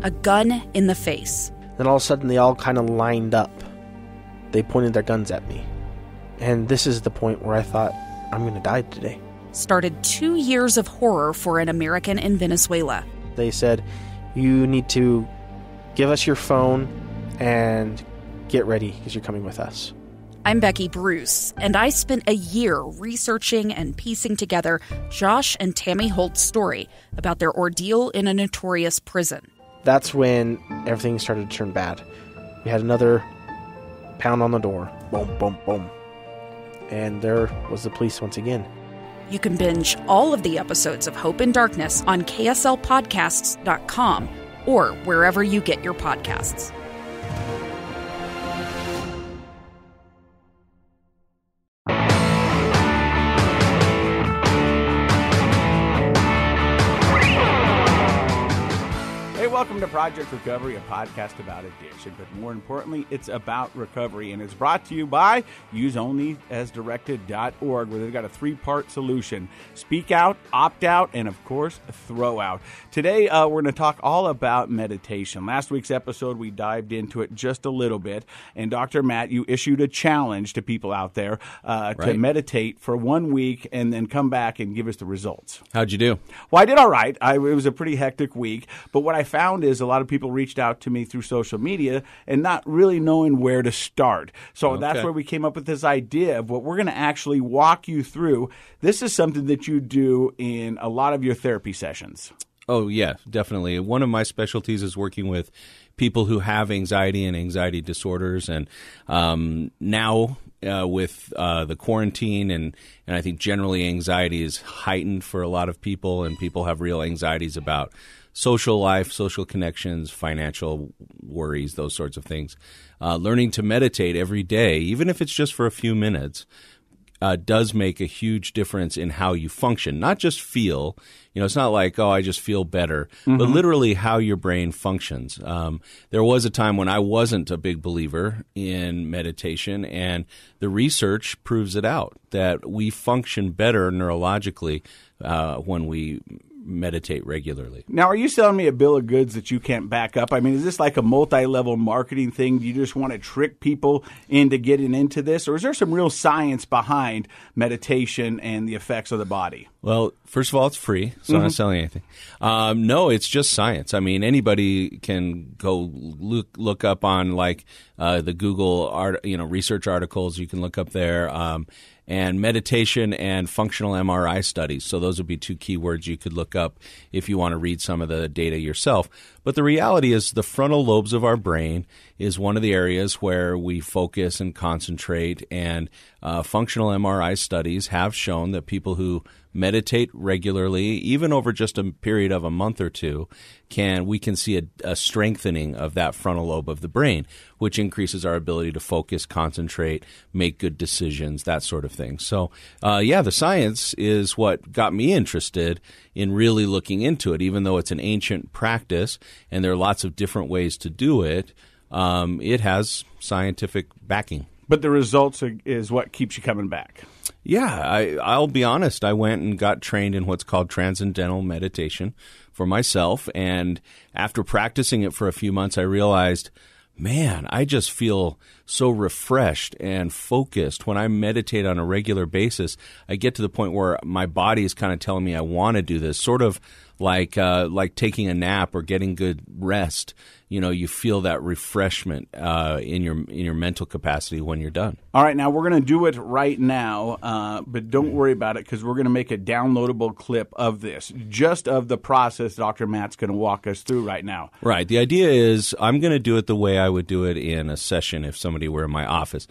A gun in the face. Then all of a sudden, they all kind of lined up. They pointed their guns at me. And this is the point where I thought, I'm going to die today. Started 2 years of horror for an American in Venezuela. They said, you need to give us your phone and get ready because you're coming with us. I'm Becky Bruce, and I spent a year researching and piecing together Josh and Tammy Holt's story about their ordeal in a notorious prison. That's when everything started to turn bad. We had another pound on the door. Boom, boom, boom. And there was the police once again. You can binge all of the episodes of Hope and Darkness on kslpodcasts.com or wherever you get your podcasts. Welcome to Project Recovery, a podcast about addiction, but more importantly, it's about recovery, and it's brought to you by useonlyasdirected.org, where they've got a 3-part solution: speak out, opt out, and of course, throw out. Today, we're going to talk all about meditation. Last week's episode, we dived into it just a little bit, and Dr. Matt, you issued a challenge to people out there to meditate for 1 week and then come back and give us the results. How'd you do? Well, I did all right. It was a pretty hectic week, but what I found is a lot of people reached out to me through social media and not really knowing where to start. So that's where we came up with this idea of what we're going to actually walk you through. This is something that you do in a lot of your therapy sessions. Oh, yeah, definitely. One of my specialties is working with people who have anxiety and anxiety disorders. And now with the quarantine and I think generally anxiety is heightened for a lot of people, and people have real anxieties about social life, social connections, financial worries, those sorts of things. Learning to meditate every day, even if it's just for a few minutes, does make a huge difference in how you function, not just feel. You know, it's not like, oh, I just feel better, but literally how your brain functions. There was a time when I wasn't a big believer in meditation, and the research proves it out, that we function better neurologically when we meditate regularly. Now, are you selling me a bill of goods that you can't back up? I mean, is this like a multi-level marketing thing? Do you just want to trick people into getting into this? Or is there some real science behind meditation and the effects of the body? Well, first of all, it's free, so I'm not selling anything. No, it's just science. I mean, anybody can go look up on like the Google research articles. You can look up there. And meditation and functional MRI studies. So those would be 2 keywords you could look up if you want to read some of the data yourself. But the reality is the frontal lobes of our brain is one of the areas where we focus and concentrate. And functional MRI studies have shown that people who meditate regularly, even over just a period of a month or two, we can see a strengthening of that frontal lobe of the brain, which increases our ability to focus, concentrate, make good decisions, that sort of thing. So, the science is what got me interested in really looking into it. Even though it's an ancient practice and there are lots of different ways to do it, it has scientific backing. But the results is what keeps you coming back. Yeah, I'll be honest. I went and got trained in what's called transcendental meditation for myself. And after practicing it for a few months, I realized, man, I just feel so refreshed and focused. When I meditate on a regular basis, I get to the point where my body is kind of telling me I want to do this, sort of like taking a nap or getting good rest. You know, you feel that refreshment in your mental capacity when you're done. All right, now we're going to do it right now, but don't worry about it because we're going to make a downloadable clip of this, just of the process Dr. Matt's going to walk us through right now. Right. The idea is I'm going to do it the way I would do it in a session if somebody were in my office.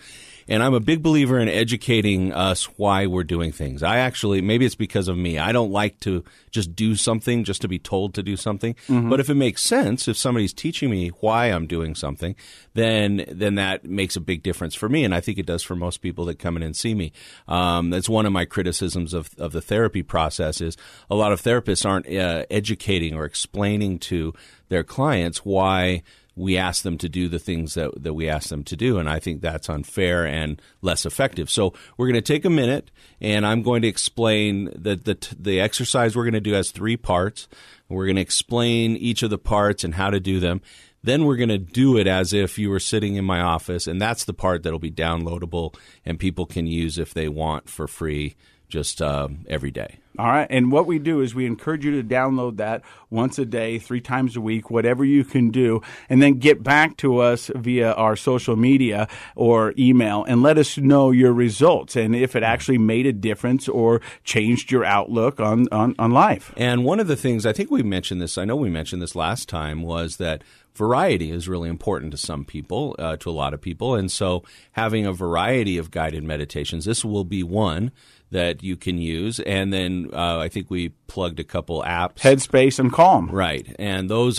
And I'm a big believer in educating us why we're doing things. Maybe it's because of me. I don't like to just do something just to be told to do something. But if it makes sense, if somebody's teaching me why I'm doing something, then that makes a big difference for me. And I think it does for most people that come in and see me. That's one of my criticisms of the therapy process is a lot of therapists aren't educating or explaining to their clients why we ask them to do the things that we ask them to do, and I think that's unfair and less effective. So we're going to take a minute, and I'm going to explain that the exercise we're going to do has 3 parts. We're going to explain each of the parts and how to do them. Then we're going to do it as if you were sitting in my office, and that's the part that'll be downloadable and people can use if they want for free just every day. All right. And what we do is we encourage you to download that once a day, 3 times a week, whatever you can do, and then get back to us via our social media or email and let us know your results and if it actually made a difference or changed your outlook on life. And one of the things, I think we mentioned this, I know we mentioned this last time, was that variety is really important to some people, to a lot of people. And so having a variety of guided meditations, this will be one that you can use. And then I think we plugged a couple apps. Headspace and Calm. Right. And those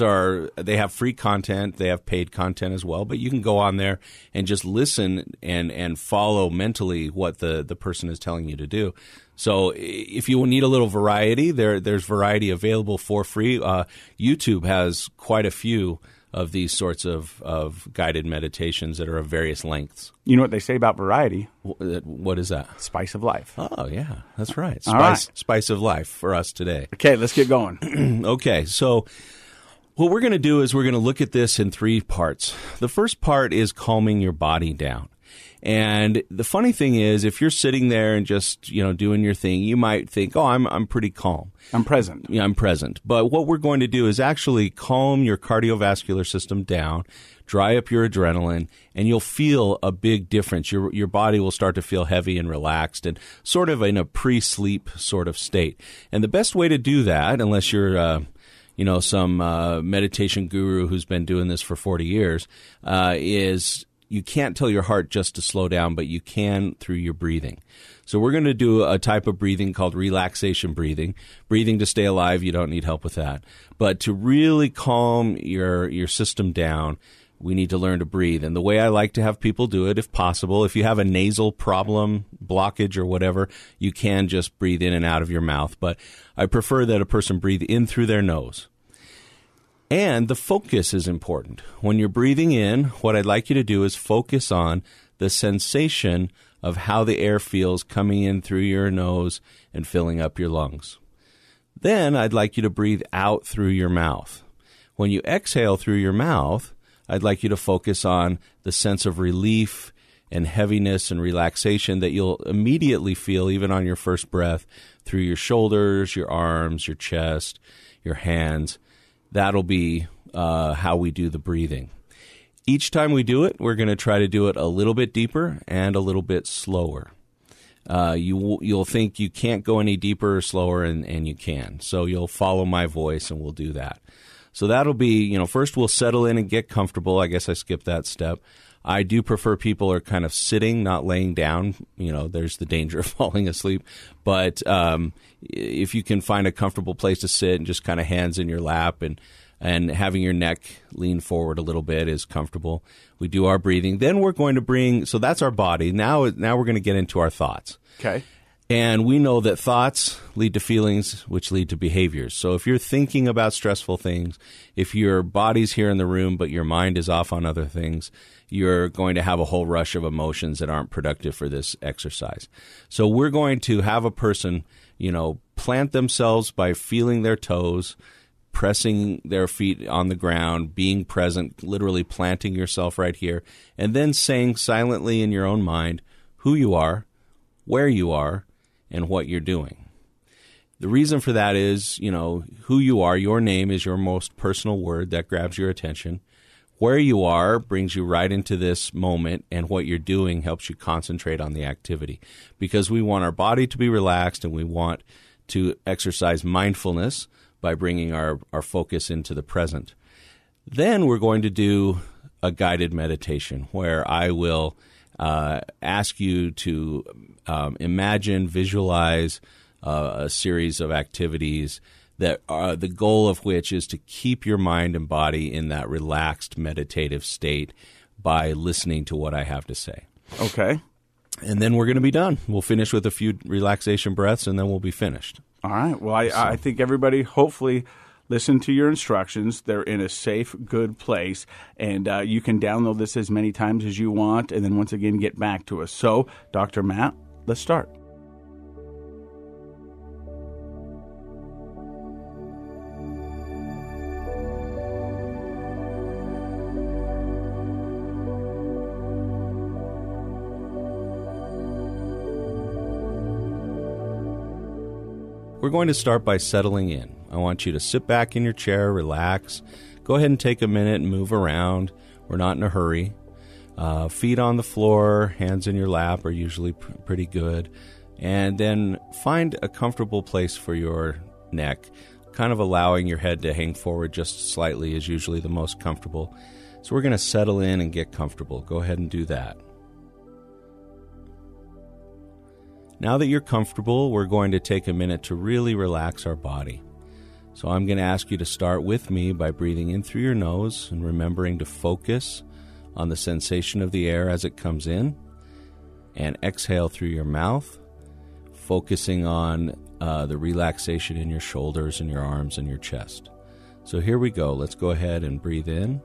they have free content. They have paid content as well. But you can go on there and just listen and follow mentally what the person is telling you to do. So if you need a little variety, there's variety available for free. YouTube has quite a few of these sorts of guided meditations that are of various lengths. You know what they say about variety? What is that? Spice of life. Oh, yeah, that's right. Spice of life for us today. Okay, let's get going. Okay, so what we're going to do is we're going to look at this in 3 parts. The first part is calming your body down. And the funny thing is, if you're sitting there and just, doing your thing, you might think, oh, I'm pretty calm. I'm present. Yeah, I'm present. But what we're going to do is actually calm your cardiovascular system down, dry up your adrenaline, and you'll feel a big difference. Your body will start to feel heavy and relaxed and sort of in a pre-sleep sort of state. And the best way to do that, unless you're some meditation guru who's been doing this for 40 years, is you can't tell your heart just to slow down, but you can through your breathing. So we're going to do a type of breathing called relaxation breathing. Breathing to stay alive, you don't need help with that. But to really calm your system down, we need to learn to breathe. And the way I like to have people do it, if possible, if you have a nasal problem, blockage or whatever, you can just breathe in and out of your mouth. But I prefer that a person breathe in through their nose. And the focus is important. When you're breathing in, what I'd like you to do is focus on the sensation of how the air feels coming in through your nose and filling up your lungs. Then I'd like you to breathe out through your mouth. When you exhale through your mouth, I'd like you to focus on the sense of relief and heaviness and relaxation that you'll immediately feel even on your first breath through your shoulders, your arms, your chest, your hands. That'll be how we do the breathing. Each time we do it, we're going to try to do it a little bit deeper and a little bit slower. You'll think you can't go any deeper or slower, and you can. So you'll follow my voice, and we'll do that. So that'll be, first we'll settle in and get comfortable. I guess I skipped that step. I do prefer people are kind of sitting, not laying down. There's the danger of falling asleep. But if you can find a comfortable place to sit and just kind of hands in your lap and having your neck lean forward a little bit is comfortable. We do our breathing. Then we're going to so that's our body. Now we're going to get into our thoughts. Okay. And we know that thoughts lead to feelings, which lead to behaviors. So if you're thinking about stressful things, if your body's here in the room but your mind is off on other things, you're going to have a whole rush of emotions that aren't productive for this exercise. So we're going to have a person, plant themselves by feeling their toes, pressing their feet on the ground, being present, literally planting yourself right here, and then saying silently in your own mind who you are, where you are, and what you're doing. The reason for that is, who you are, your name is your most personal word that grabs your attention. Where you are brings you right into this moment, and what you're doing helps you concentrate on the activity. Because we want our body to be relaxed, and we want to exercise mindfulness by bringing our focus into the present. Then we're going to do a guided meditation where I will ask you to imagine, visualize a series of activities that are the goal of which is to keep your mind and body in that relaxed meditative state by listening to what I have to say. Okay. And then we're going to be done. We'll finish with a few relaxation breaths, and then we'll be finished. All right. Well, I think everybody hopefully listen to your instructions. They're in a safe, good place, and you can download this as many times as you want, and then once again get back to us. So, Dr. Matt, let's start. we're going to start by settling in. I want you to sit back in your chair, relax. Go ahead and take a minute and move around. We're not in a hurry. Feet on the floor, hands in your lap are usually pretty good. And then find a comfortable place for your neck. Kind of allowing your head to hang forward just slightly is usually the most comfortable. So we're going to settle in and get comfortable. Go ahead and do that. Now that you're comfortable, we're going to take a minute to really relax our body. So I'm going to ask you to start with me by breathing in through your nose and remembering to focus on the sensation of the air as it comes in, and exhale through your mouth, focusing on the relaxation in your shoulders and your arms and your chest. So here we go. Let's go ahead and breathe in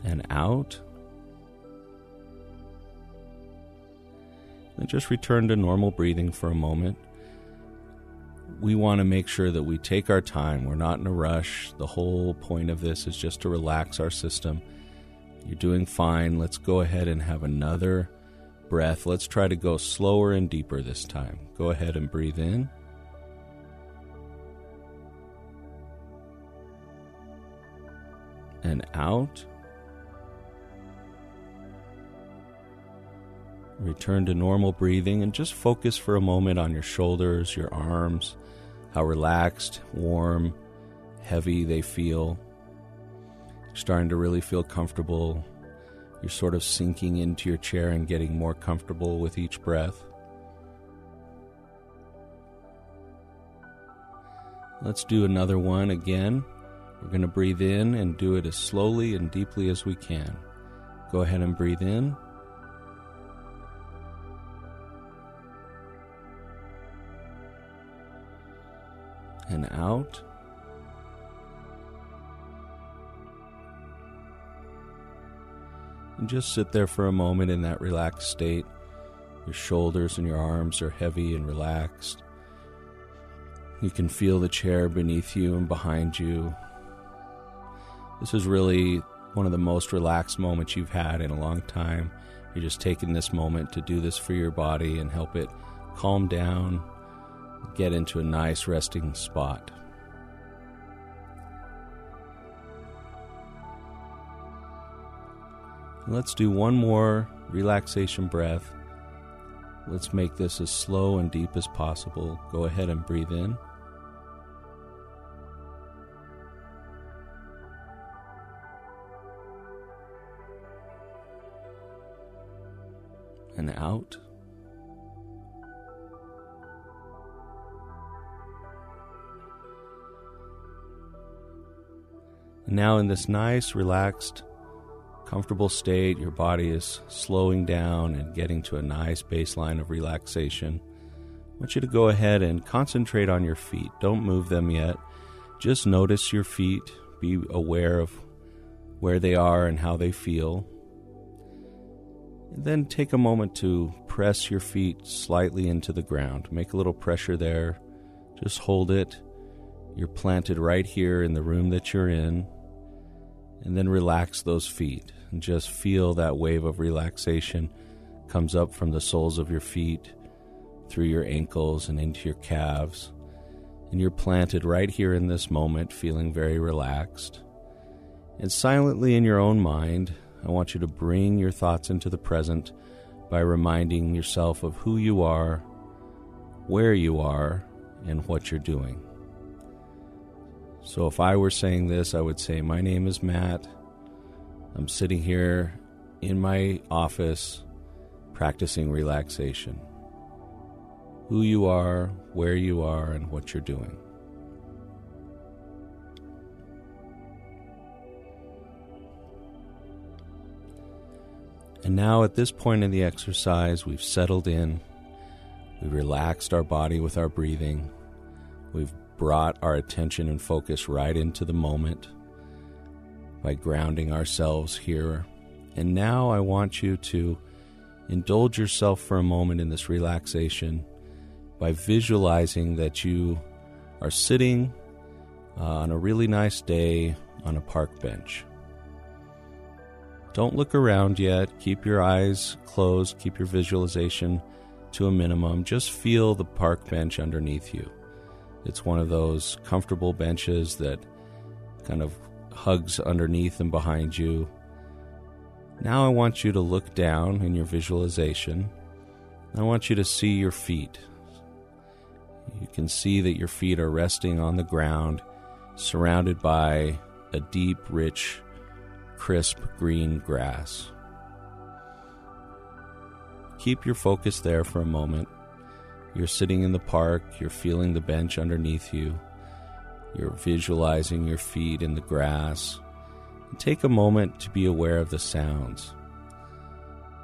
and out. And just return to normal breathing for a moment. We want to make sure that we take our time. We're not in a rush. The whole point of this is just to relax our system. You're doing fine. Let's go ahead and have another breath. Let's try to go slower and deeper this time. Go ahead and breathe in. And out. Return to normal breathing and just focus for a moment on your shoulders, your arms, how relaxed, warm, heavy they feel. You're starting to really feel comfortable. You're sort of sinking into your chair and getting more comfortable with each breath. Let's do another one again. We're going to breathe in and do it as slowly and deeply as we can. Go ahead and breathe in. And out. And just sit there for a moment in that relaxed state. Your shoulders and your arms are heavy and relaxed. You can feel the chair beneath you and behind you. This is really one of the most relaxed moments you've had in a long time. You're just taking this moment to do this for your body and help it calm down, get into a nice resting spot. Let's do one more relaxation breath. Let's make this as slow and deep as possible. Go ahead and breathe in. And out. And now in this nice, relaxed, comfortable state, your body is slowing down and getting to a nice baseline of relaxation. I want you to go ahead and concentrate on your feet. Don't move them yet. Just notice your feet. Be aware of where they are and how they feel. And then take a moment to press your feet slightly into the ground. Make a little pressure there. Just hold it. You're planted right here in the room that you're in. And then relax those feet and just feel that wave of relaxation comes up from the soles of your feet, through your ankles and into your calves. And you're planted right here in this moment, feeling very relaxed. And silently in your own mind, I want you to bring your thoughts into the present by reminding yourself of who you are, where you are, and what you're doing. So if I were saying this, I would say, my name is Matt. I'm sitting here in my office practicing relaxation. Who you are, where you are, and what you're doing. And now at this point in the exercise, we've settled in. We've relaxed our body with our breathing. We've brought our attention and focus right into the moment by grounding ourselves here. And now I want you to indulge yourself for a moment in this relaxation by visualizing that you are sitting on a really nice day on a park bench. Don't look around yet. Keep your eyes closed. Keep your visualization to a minimum, just feel the park bench underneath you. It's one of those comfortable benches that kind of hugs underneath and behind you. Now I want you to look down in your visualization. I want you to see your feet. You can see that your feet are resting on the ground, surrounded by a deep, rich, crisp green grass. Keep your focus there for a moment. You're sitting in the park, you're feeling the bench underneath you, you're visualizing your feet in the grass. And take a moment to be aware of the sounds.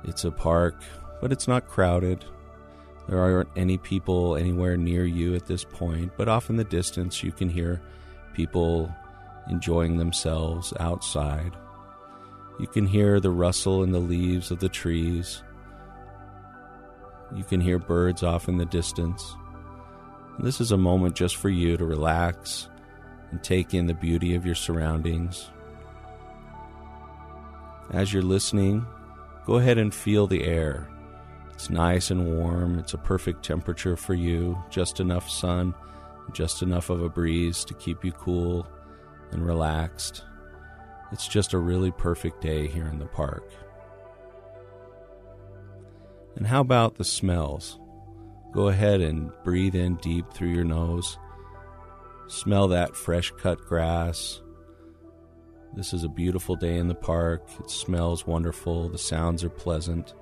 It's a park, but it's not crowded. There aren't any people anywhere near you at this point, but off in the distance you can hear people enjoying themselves outside. You can hear the rustle in the leaves of the trees. You can hear birds off in the distance. And this is a moment just for you to relax and take in the beauty of your surroundings. As you're listening, go ahead and feel the air. It's nice and warm. It's a perfect temperature for you. Just enough sun, just enough of a breeze to keep you cool and relaxed. It's just a really perfect day here in the park. And how about the smells? Go ahead and breathe in deep through your nose. Smell that fresh cut grass. This is a beautiful day in the park. It smells wonderful. The sounds are pleasant.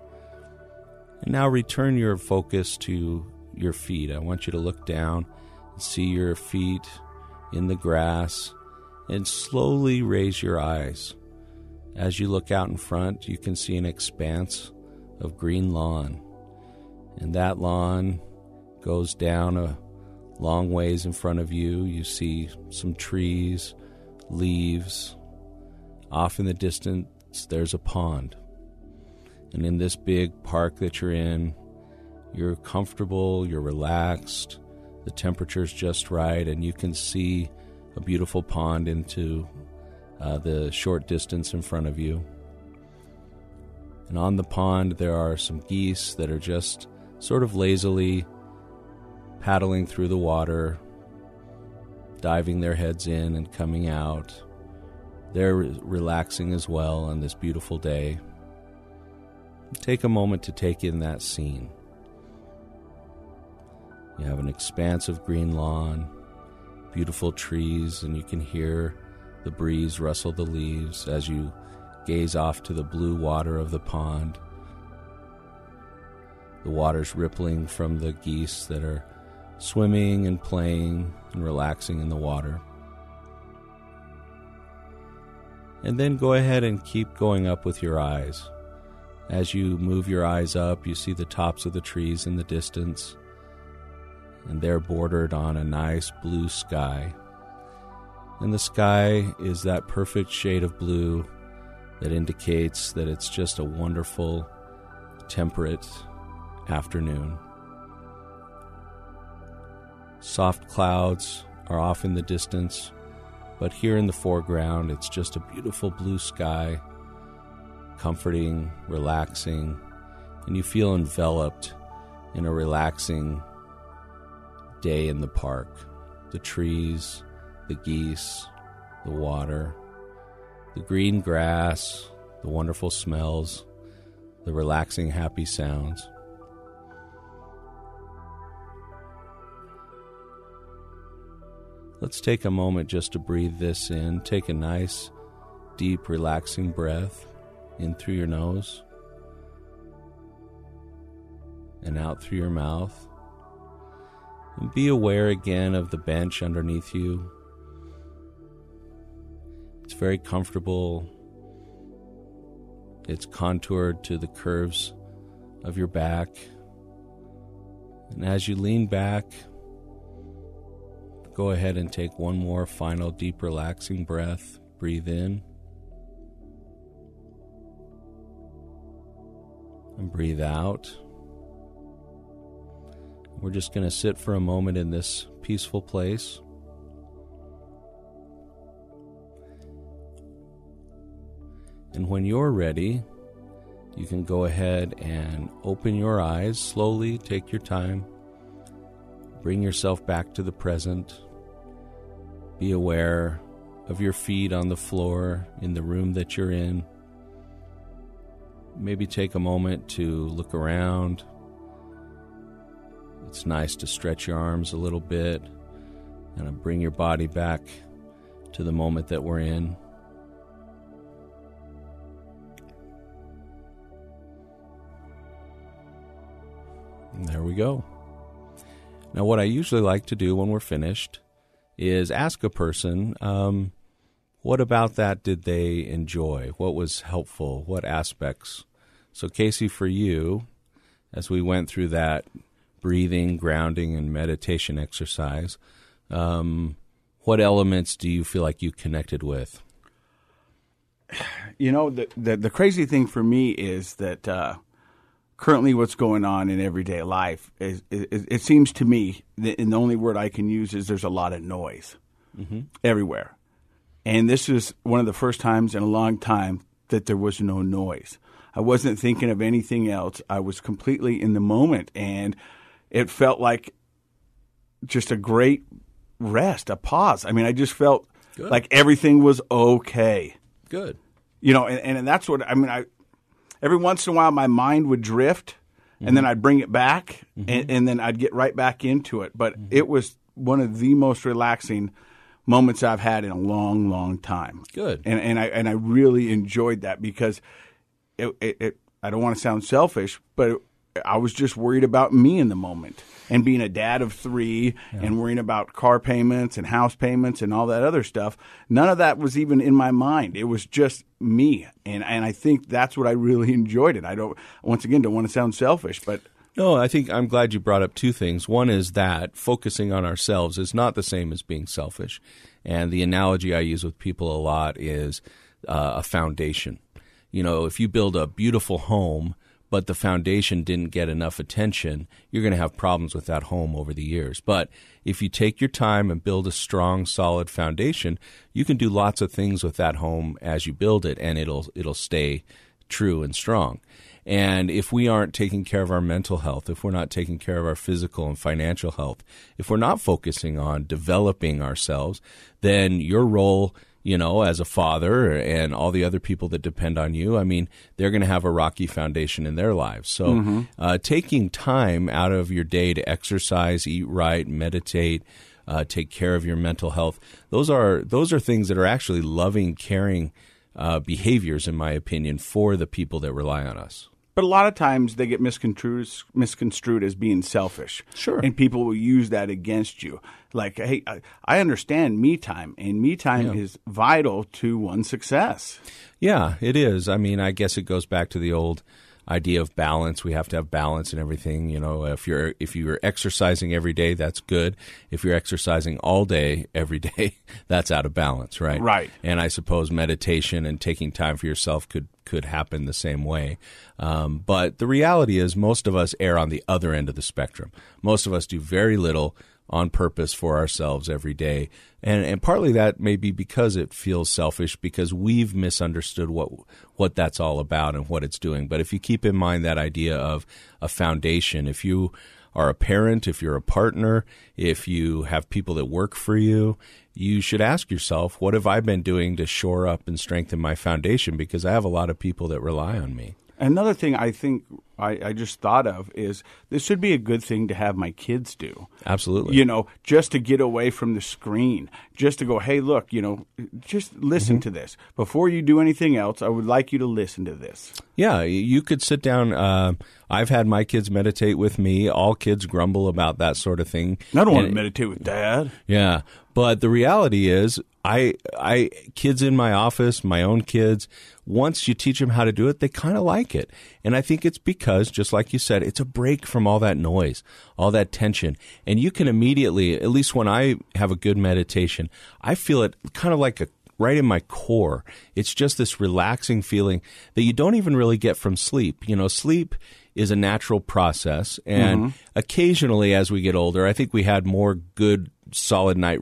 And now return your focus to your feet. I want you to look down and see your feet in the grass and slowly raise your eyes. As you look out in front, you can see an expanse of green lawn, and that lawn goes down a long ways in front of you. You see some trees, leaves. Off in the distance there's a pond, and in this big park that you're in, you're comfortable, you're relaxed, the temperature's just right, and you can see a beautiful pond into the short distance in front of you. And on the pond there are some geese that are just sort of lazily paddling through the water, diving their heads in and coming out. They're relaxing as well on this beautiful day. Take a moment to take in that scene. You have an expanse of green lawn, beautiful trees, and you can hear the breeze rustle the leaves as you gaze off to the blue water of the pond. The water's rippling from the geese that are swimming and playing and relaxing in the water. And then go ahead and keep going up with your eyes. As you move your eyes up, you see the tops of the trees in the distance, and they're bordered on a nice blue sky. And the sky is that perfect shade of blue that indicates that it's just a wonderful, temperate afternoon. Soft clouds are off in the distance, but here in the foreground, it's just a beautiful blue sky, comforting, relaxing, and you feel enveloped in a relaxing day in the park. The trees, the geese, the water, the green grass, the wonderful smells, the relaxing, happy sounds. Let's take a moment just to breathe this in. Take a nice, deep, relaxing breath in through your nose and out through your mouth. And be aware again of the bench underneath you. It's very comfortable. It's contoured to the curves of your back. And as you lean back, go ahead and take one more final deep, relaxing breath. Breathe in. And breathe out. We're just going to sit for a moment in this peaceful place. And when you're ready, you can go ahead and open your eyes slowly. Take your time. Bring yourself back to the present. Be aware of your feet on the floor in the room that you're in. Maybe take a moment to look around. It's nice to stretch your arms a little bit and bring your body back to the moment that we're in. And there we go. Now, what I usually like to do when we're finished is ask a person, what about that did they enjoy? What was helpful? What aspects? So, Casey, for you, as we went through that breathing, grounding, and meditation exercise, what elements do you feel like you connected with? You know, the crazy thing for me is that currently what's going on in everyday life is it seems to me, and the only word I can use is there's a lot of noise everywhere. And this is one of the first times in a long time that there was no noise. I wasn't thinking of anything else. I was completely in the moment, and it felt like just a great rest, a pause. I mean, I just felt like everything was okay. Good. You know, and that's what, I mean, every once in a while my mind would drift, and then I'd bring it back, and then I'd get right back into it. But it was one of the most relaxing moments I've had in a long, long time. Good. And I really enjoyed that because it I don't want to sound selfish, but I was just worried about me in the moment, and being a dad of 3 and worrying about car payments and house payments and all that other stuff. None of that was even in my mind. It was just me. And I think that's what I really enjoyed it. I don't want to sound selfish, but no, I think I'm glad you brought up 2 things. One is that focusing on ourselves is not the same as being selfish. And the analogy I use with people a lot is a foundation. You know, if you build a beautiful home, but the foundation didn't get enough attention, you're going to have problems with that home over the years. But if you take your time and build a strong, solid foundation, you can do lots of things with that home as you build it, and it'll stay true and strong. And if we aren't taking care of our mental health, if we're not taking care of our physical and financial health, if we're not focusing on developing ourselves, then your role, you know, as a father and all the other people that depend on you, I mean, they're going to have a rocky foundation in their lives. So taking time out of your day to exercise, eat right, meditate, take care of your mental health, those are things that are actually loving, caring behaviors, in my opinion, for the people that rely on us. But a lot of times they get misconstrued as being selfish. Sure. And people will use that against you. Like, hey, I understand me time, and me time is vital to one's success. Yeah, it is. I mean, I guess it goes back to the old idea of balance. We have to have balance in everything. You know, if you're exercising every day, that's good. If you're exercising all day, every day, that's out of balance, right? Right. And I suppose meditation and taking time for yourself could happen the same way. But the reality is most of us err on the other end of the spectrum. Most of us do very little on purpose for ourselves every day. And partly that may be because it feels selfish, because we've misunderstood what that's all about and what it's doing. But if you keep in mind that idea of a foundation, if you are a parent, if you're a partner, if you have people that work for you, you should ask yourself, what have I been doing to shore up and strengthen my foundation? Because I have a lot of people that rely on me. Another thing I think I just thought of is this should be a good thing to have my kids do. Absolutely. You know, just to get away from the screen, just to go, hey, look, you know, just listen to this. Before you do anything else, I would like you to listen to this. Yeah, you could sit down. I've had my kids meditate with me. All kids grumble about that sort of thing. I don't want to meditate with Dad. Yeah, but the reality is, kids in my office, my own kids, once you teach them how to do it, they kind of like it. And I think it's because, just like you said, it's a break from all that noise, all that tension. And you can immediately, at least when I have a good meditation, I feel it kind of like right in my core. It's just this relaxing feeling that you don't even really get from sleep. You know, sleep is a natural process. And occasionally, as we get older, I think we had more good solid night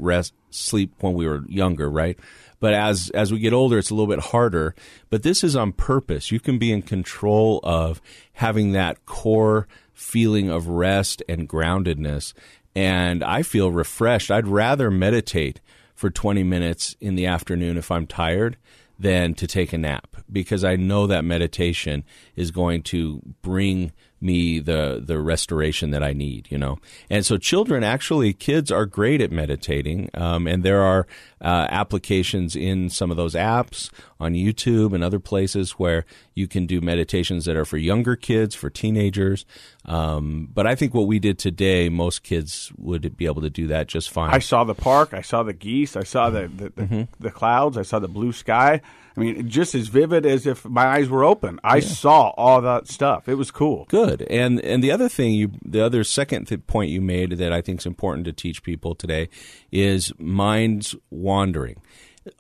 sleep when we were younger, right? But as we get older, it's a little bit harder. But this is on purpose. You can be in control of having that core feeling of rest and groundedness. And I feel refreshed. I'd rather meditate for 20 minutes in the afternoon if I'm tired than to take a nap, because I know that meditation is going to bring me the restoration that I need, you know. And so kids are great at meditating, and there are applications in some of those apps on YouTube and other places where you can do meditations that are for younger kids, for teenagers. But I think what we did today, most kids would be able to do that just fine. I saw the park. I saw the geese. I saw the clouds. I saw the blue sky. I mean, just as vivid as if my eyes were open. I saw all that stuff. It was cool. Good. And the other thing, the other second point you made that I think is important to teach people today is mind's wandering.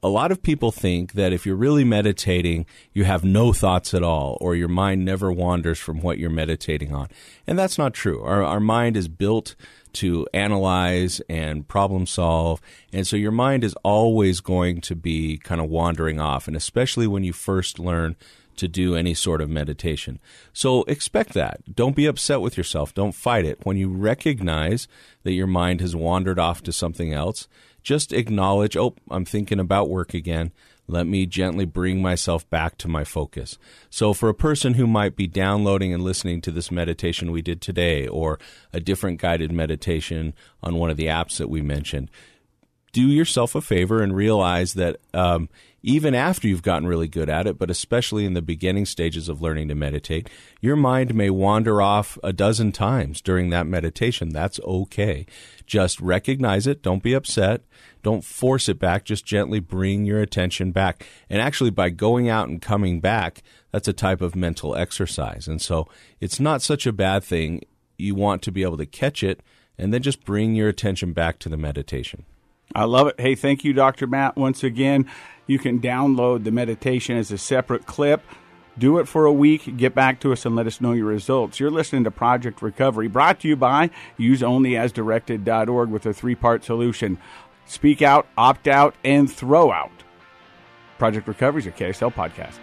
A lot of people think that if you're really meditating, you have no thoughts at all, or your mind never wanders from what you're meditating on. And that's not true. Our mind is built to analyze and problem solve. And so your mind is always going to be kind of wandering off, and especially when you first learn to do any sort of meditation. So expect that. Don't be upset with yourself. Don't fight it. When you recognize that your mind has wandered off to something else, just acknowledge, I'm thinking about work again. Let me gently bring myself back to my focus. So for a person who might be downloading and listening to this meditation we did today, or a different guided meditation on one of the apps that we mentioned, do yourself a favor and realize that even after you've gotten really good at it, but especially in the beginning stages of learning to meditate, your mind may wander off a dozen times during that meditation. That's okay. Just recognize it. Don't be upset. Don't force it back. Just gently bring your attention back. And actually, by going out and coming back, that's a type of mental exercise. And so it's not such a bad thing. You want to be able to catch it and then just bring your attention back to the meditation. I love it. Hey, thank you, Dr. Matt. Once again, you can download the meditation as a separate clip. Do it for a week. Get back to us and let us know your results. You're listening to Project Recovery, brought to you by useonlyasdirected.org with a 3-part solution. Speak out, opt out, and throw out. Project Recovery is a KSL podcast.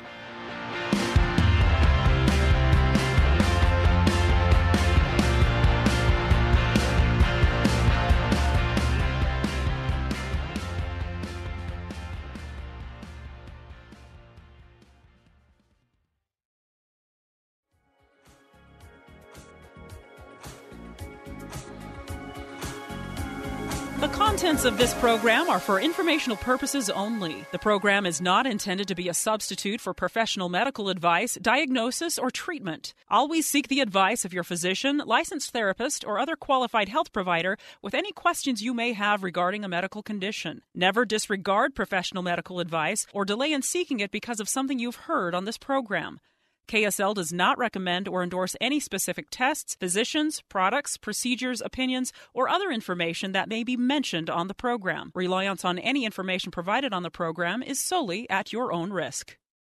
The contents of this program are for informational purposes only. The program is not intended to be a substitute for professional medical advice, diagnosis, or treatment. Always seek the advice of your physician, licensed therapist, or other qualified health provider with any questions you may have regarding a medical condition. Never disregard professional medical advice or delay in seeking it because of something you've heard on this program. KSL does not recommend or endorse any specific tests, physicians, products, procedures, opinions, or other information that may be mentioned on the program. Reliance on any information provided on the program is solely at your own risk.